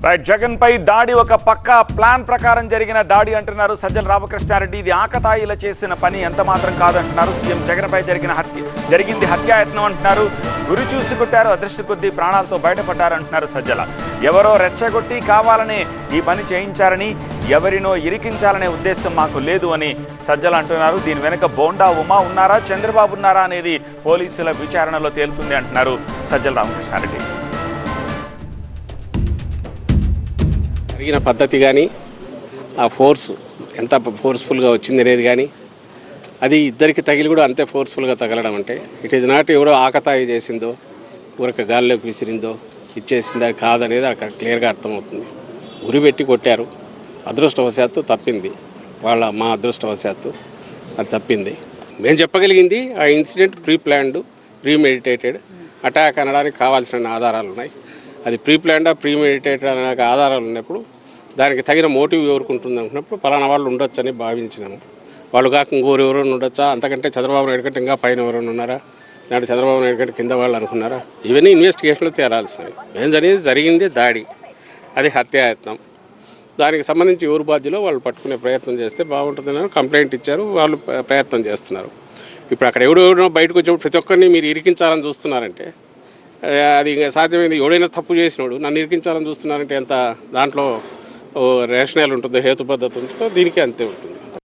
Right, Jagan పై దాడి ఒక పక్కా plan ప్రకారం జరిగిన దాడి అంటున్నారు సజ్జల రామకృష్ణారెడ్డి. ఇది ఆకతాయిల చేసిన పని ఎంత మాత్రం కాదంటున్నారు. సీఎం జగన్ పై జరిగింది హత్యాయత్నం అంటున్నారు. గురి చూసి కొట్టారు, అదృష్ట కొద్దీ ప్రాణాలతో బయటపడ్డారంటున్నారు సజ్జల. ఎవరో రెచ్చగొట్టి కావాలనే ఈ పని చేయించారని, ఎవరినో ఇరికించాలనే ఉద్దేశం మాకు లేదు అని సజ్జల అంటున్నారు. దీని వెనుక బోండా ఉమా ఉన్నారా, చంద్రబాబు ఉన్నారా అనేది పోలీసుల విచారణలో తేలుతుంది అంటున్నారు సజ్జల రామకృష్ణారెడ్డి. జరిగిన పద్ధతి కానీ, ఆ ఫోర్స్ ఎంత ఫోర్స్ఫుల్గా వచ్చింది అనేది కానీ, అది ఇద్దరికి తగిలి కూడా అంతే ఫోర్స్ఫుల్గా తగలడం అంటే ఇట్ ఈజ్ నాట్ ఎవరో ఆకతాయి చేసిందో, ఊరక గాల్లోకి విసిరిందో ఇచ్చేసిందో కాదనేది అక్కడ క్లియర్గా అర్థమవుతుంది. గురి పెట్టి కొట్టారు, అదృష్టవశాత్తు తప్పింది. మా అదృష్టవశాత్తు అది తప్పింది. మేము చెప్పగలిగింది ఆ incident pre planned, pre meditated attack అనడానికి కావాల్సిన ఆధారాలు ఉన్నాయి. అది ప్రీ ప్లాన్డా ప్రీ మెడిటేటెడ్ అనే ఆధారాలు ఉన్నప్పుడు దానికి తగిన మోటివ్ ఎవరుకుంటుంది అనుకున్నప్పుడు పలానా వాళ్ళు ఉండొచ్చని భావించినాము. వాళ్ళు కాక ఇంకోరెవరో ఉండొచ్చా, అంతకంటే చంద్రబాబు నాయుడు కంటే ఇంకా పైన ఎవరైనా ఉన్నారా, నాడు చంద్రబాబు నాయుడు కంటే కింద వాళ్ళు అనుకున్నారా, ఇవన్నీ ఇన్వెస్టిగేషన్లో తేరాల్సినవి. మేము జరిగింది దాడి, అది హత్యాయత్నం. దానికి సంబంధించి ఎవరు బాధ్యులో వాళ్ళు పట్టుకునే ప్రయత్నం చేస్తే బాగుంటుందని కంప్లైంట్ ఇచ్చారు, వాళ్ళు ప్రయత్నం చేస్తున్నారు. ఇప్పుడు అక్కడ ఎవడో బయటకు వచ్చినప్పుడు ప్రతి ఒక్కరిని మీరు ఇరికించాలని చూస్తున్నారంటే అది సాధ్యమైంది. ఎవడైనా తప్పు చేసినోడు నన్ను ఇరికించాలని చూస్తున్నారంటే ఎంత దాంట్లో రేషనల్ ఉంటుందో, హేతుబద్ధత ఉంటుందో, దీనికి అంతే ఉంటుంది.